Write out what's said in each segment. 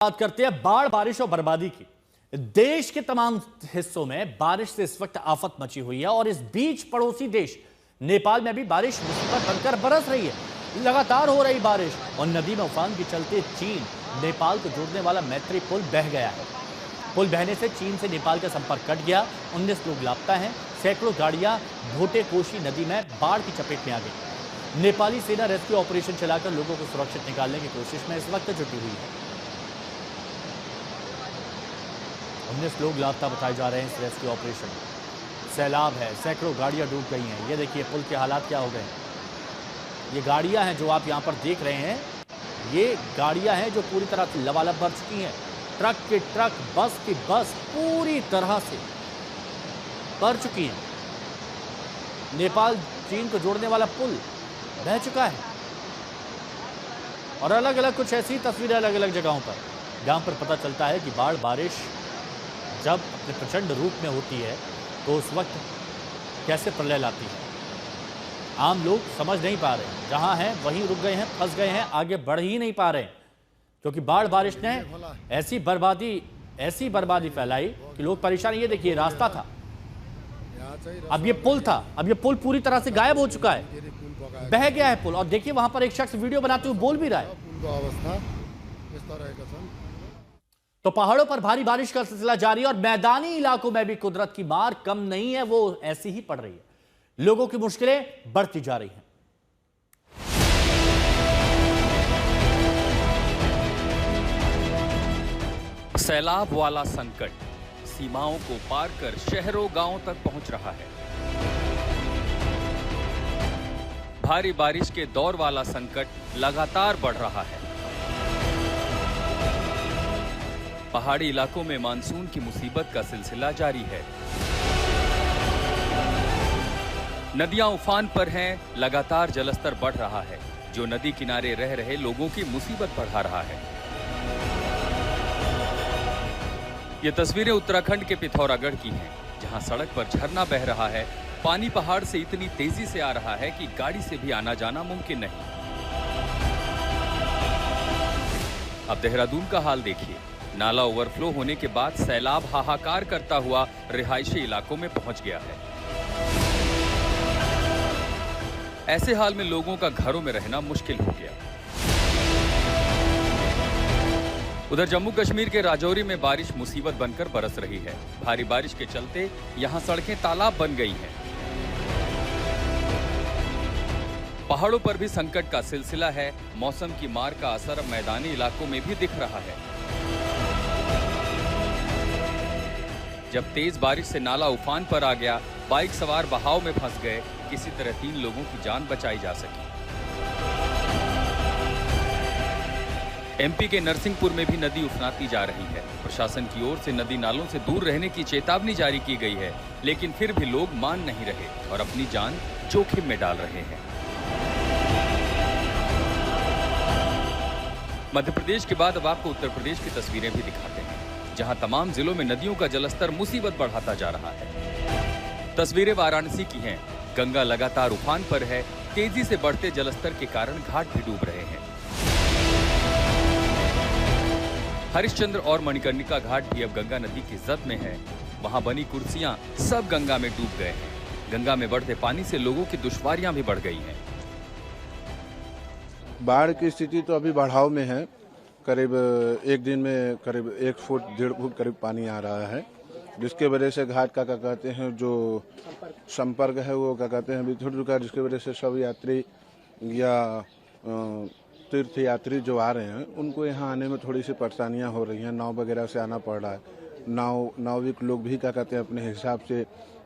बात करते हैं बाढ़, बारिश और बर्बादी की। देश के तमाम हिस्सों में बारिश से इस वक्त आफत मची हुई है और इस बीच पड़ोसी देश नेपाल में भी बारिश मुसीबत बनकर बरस रही है। लगातार हो रही बारिश और नदी में उफान के चलते चीन नेपाल को जोड़ने वाला मैत्री पुल बह गया है। पुल बहने से चीन से नेपाल का संपर्क कट गया। 19 लोग लापता हैं। सैकड़ों गाड़ियां भोटे कोशी नदी में बाढ़ की चपेट में आ गई। नेपाली सेना रेस्क्यू ऑपरेशन चलाकर लोगों को सुरक्षित निकालने की कोशिश में इस वक्त जुटी हुई है। 19 लोग लापता बताए जा रहे हैं इस रेस्क्यू ऑपरेशन में। सैलाब है, सैकड़ों गाड़ियां डूब गई हैं। ये देखिए पुल के हालात क्या हो गए हैं। ये गाड़ियां हैं जो आप यहां पर देख रहे हैं, ये गाड़ियां हैं जो पूरी तरह से लबालब भर चुकी हैं। ट्रक के ट्रक, बस की बस पूरी तरह से भर चुकी हैं। नेपाल चीन को जोड़ने वाला पुल बह चुका है और अलग अलग कुछ ऐसी तस्वीरें अलग अलग जगहों पर, जहां पर पता चलता है कि बाढ़ बारिश जब अपने प्रचंड रूप में होती है तो उस वक्त कैसे प्रलय लाती है। आम लोग समझ नहीं पा रहे हैं, जहां हैं वहीं रुक गए हैं, फंस गए हैं, आगे बढ़ ही नहीं पा रहे हैं, क्योंकि बाढ़ बारिश ने ऐसी बर्बादी फैलाई कि लोग परेशान। ये देखिए रास्ता था, अब ये पुल था, अब ये पुल पूरी तरह से गायब हो चुका है, बह गया है पुल। और देखिए वहां पर एक शख्स वीडियो बनाते हुए बोल भी रहा है। तो पहाड़ों पर भारी बारिश का सिलसिला जारी है और मैदानी इलाकों में भी कुदरत की मार कम नहीं है, वो ऐसी ही पड़ रही है। लोगों की मुश्किलें बढ़ती जा रही हैं। सैलाब वाला संकट सीमाओं को पार कर शहरों गांवों तक पहुंच रहा है। भारी बारिश के दौर वाला संकट लगातार बढ़ रहा है। पहाड़ी इलाकों में मानसून की मुसीबत का सिलसिला जारी है। नदियां उफान पर हैं, लगातार जलस्तर बढ़ रहा है, जो नदी किनारे रह रहे लोगों की मुसीबत बढ़ा रहा है। ये तस्वीरें उत्तराखंड के पिथौरागढ़ की हैं, जहां सड़क पर झरना बह रहा है। पानी पहाड़ से इतनी तेजी से आ रहा है कि गाड़ी से भी आना जाना मुमकिन नहीं। अब देहरादून का हाल देखिए। नाला ओवरफ्लो होने के बाद सैलाब हाहाकार करता हुआ रिहायशी इलाकों में पहुंच गया है। ऐसे हाल में लोगों का घरों में रहना मुश्किल हो गया। उधर जम्मू कश्मीर के राजौरी में बारिश मुसीबत बनकर बरस रही है। भारी बारिश के चलते यहां सड़कें तालाब बन गई हैं। पहाड़ों पर भी संकट का सिलसिला है। मौसम की मार का असर अब मैदानी इलाकों में भी दिख रहा है। जब तेज बारिश से नाला उफान पर आ गया, बाइक सवार बहाव में फंस गए। किसी तरह 3 लोगों की जान बचाई जा सकी। एमपी के नरसिंहपुर में भी नदी उफनाती जा रही है। प्रशासन की ओर से नदी नालों से दूर रहने की चेतावनी जारी की गई है, लेकिन फिर भी लोग मान नहीं रहे और अपनी जान जोखिम में डाल रहे हैं। मध्य प्रदेश के बाद अब आपको उत्तर प्रदेश की तस्वीरें भी दिखाते हैं, जहां तमाम जिलों में नदियों का जलस्तर मुसीबत बढ़ाता जा रहा है। तस्वीरें वाराणसी की हैं। गंगा लगातार उफान पर है। तेजी से बढ़ते जलस्तर के कारण घाट भी डूब रहे हैं। हरिश्चंद्र और मणिकर्णिका घाट भी अब गंगा नदी की जद में है। वहां बनी कुर्सियां सब गंगा में डूब गए हैं। गंगा में बढ़ते पानी से लोगों की दुश्वारियां भी बढ़ गई हैं। बाढ़ की स्थिति तो अभी बढ़ाव में है। करीब एक दिन में करीब 1 फुट 1.5 फुट करीब पानी आ रहा है, जिसके वजह से घाट का क्या कहते हैं जो संपर्क है वो क्या कहते हैं बिछड़ चुका है, जिसकी वजह से सब यात्री या तीर्थ यात्री जो आ रहे हैं उनको यहाँ आने में थोड़ी सी परेशानियाँ हो रही हैं। नाव वगैरह से आना पड़ रहा है। नाविक लोग भी क्या कहते हैं अपने हिसाब से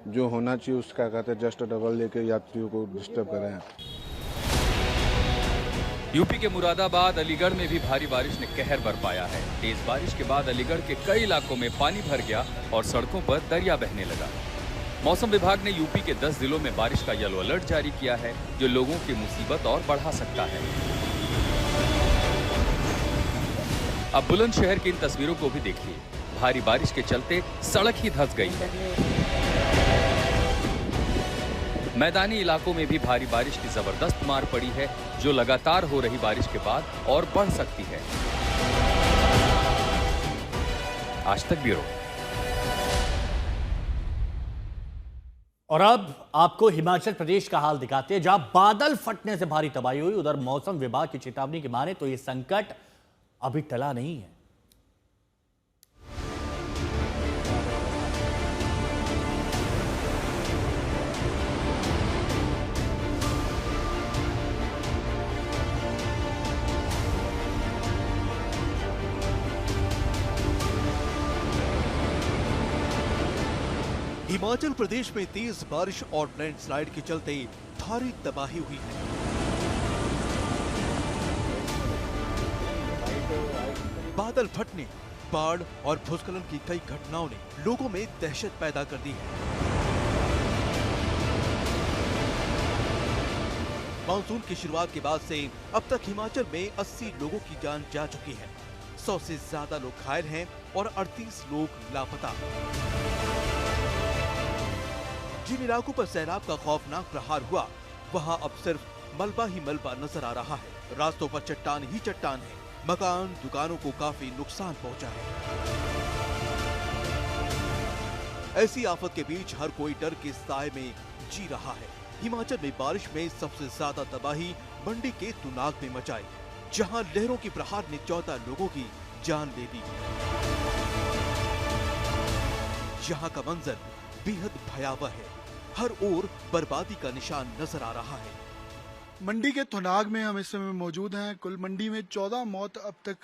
जो होना चाहिए उसका कहते हैं जस्ट डबल लेके यात्रियों को डिस्टर्ब कर रहे हैं। यूपी के मुरादाबाद, अलीगढ़ में भी भारी बारिश ने कहर बरपाया है। तेज बारिश के बाद अलीगढ़ के कई इलाकों में पानी भर गया और सड़कों पर दरिया बहने लगा। मौसम विभाग ने यूपी के 10 जिलों में बारिश का येलो अलर्ट जारी किया है, जो लोगों की मुसीबत और बढ़ा सकता है। अब बुलंदशहर की इन तस्वीरों को भी देखिए। भारी बारिश के चलते सड़क ही धंस गई है। मैदानी इलाकों में भी भारी बारिश की जबरदस्त मार पड़ी है, जो लगातार हो रही बारिश के बाद और बढ़ सकती है। आज तक ब्यूरो। और अब आपको हिमाचल प्रदेश का हाल दिखाते हैं, जहां बादल फटने से भारी तबाही हुई। उधर मौसम विभाग की चेतावनी की माने तो यह संकट अभी टला नहीं है। हिमाचल प्रदेश में तेज बारिश और लैंडस्लाइड के चलते भारी तबाही हुई है। बादल फटने, बाढ़ और भूस्खलन की कई घटनाओं ने लोगों में दहशत पैदा कर दी है। मानसून की शुरुआत के बाद से अब तक हिमाचल में 80 लोगों की जान जा चुकी है। 100 से ज्यादा लोग घायल हैं और 38 लोग लापता। जिन इलाकों पर सैलाब का खौफनाक प्रहार हुआ, वहां अब सिर्फ मलबा ही मलबा नजर आ रहा है। रास्तों पर चट्टान ही चट्टान है। मकान, दुकानों को काफी नुकसान पहुंचा है। ऐसी आफत के बीच हर कोई डर के साए में जी रहा है। हिमाचल में बारिश में सबसे ज्यादा तबाही मंडी के तुनाग में मचाई, जहां लहरों की प्रहार ने 14 लोगों की जान ले ली। यहाँ का मंजर बेहद भयावह है। हर ओर बर्बादी का निशान नजर आ रहा है। मंडी के थुनाग में हम इस समय मौजूद हैं। कुल मंडी में 14 मौत अब तक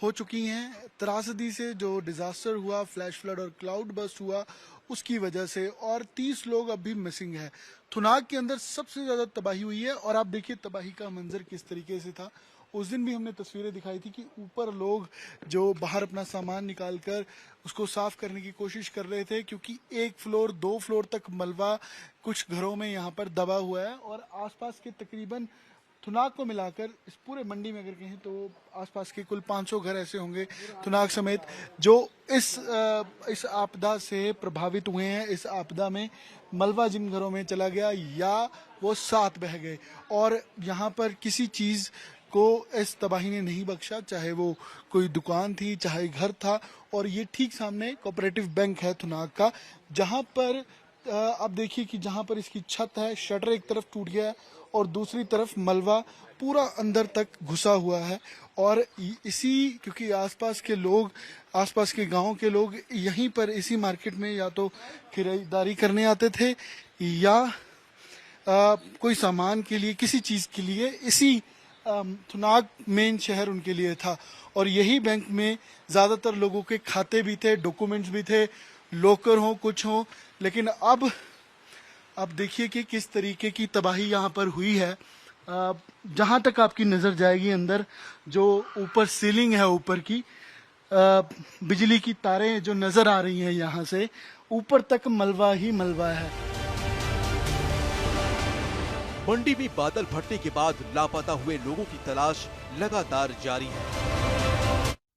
हो चुकी हैं। त्रासदी से जो डिजास्टर हुआ, फ्लैश फ्लड और क्लाउड बस्ट हुआ, उसकी वजह से, और 30 लोग अभी मिसिंग है। थुनाग के अंदर सबसे ज्यादा तबाही हुई है। और आप देखिए तबाही का मंजर किस तरीके से था। उस दिन भी हमने तस्वीरें दिखाई थी कि ऊपर लोग जो बाहर अपना सामान निकालकर उसको साफ करने की कोशिश कर रहे थे, क्योंकि 1 फ्लोर 2 फ्लोर तक मलबा कुछ घरों में यहाँ पर दबा हुआ है। और आसपास के तकरीबन थुनाग को मिलाकर इस पूरे मंडी में अगर कहें तो आसपास के कुल 500 घर ऐसे होंगे थुनाग समेत जो इस आपदा से प्रभावित हुए हैं। इस आपदा में मलबा जिन घरों में चला गया या वो साथ बह गए, और यहाँ पर किसी चीज को इस तबाही ने नहीं बख्शा, चाहे वो कोई दुकान थी, चाहे घर था। और ये ठीक सामने कोऑपरेटिव बैंक है थुनाग का, जहां पर आप देखिए कि जहां पर इसकी छत है, शटर एक तरफ टूट गया है और दूसरी तरफ मलबा पूरा अंदर तक घुसा हुआ है। और इसी, क्योंकि आसपास के लोग, आसपास के गांव के लोग यहीं पर इसी मार्केट में या तो खरीदारी करने आते थे या कोई सामान के लिए, किसी चीज के लिए, इसी थुनाग मेन शहर उनके लिए था। और यही बैंक में ज्यादातर लोगों के खाते भी थे, डॉक्यूमेंट्स भी थे, लॉकर हो कुछ हो। लेकिन अब देखिए कि किस तरीके की तबाही यहाँ पर हुई है। जहां तक आपकी नजर जाएगी अंदर, जो ऊपर सीलिंग है, ऊपर की बिजली की तारें जो नजर आ रही हैं, यहाँ से ऊपर तक मलबा ही मलबा है। मंडी में बादल फटने के बाद लापता हुए लोगों की तलाश लगातार जारी है।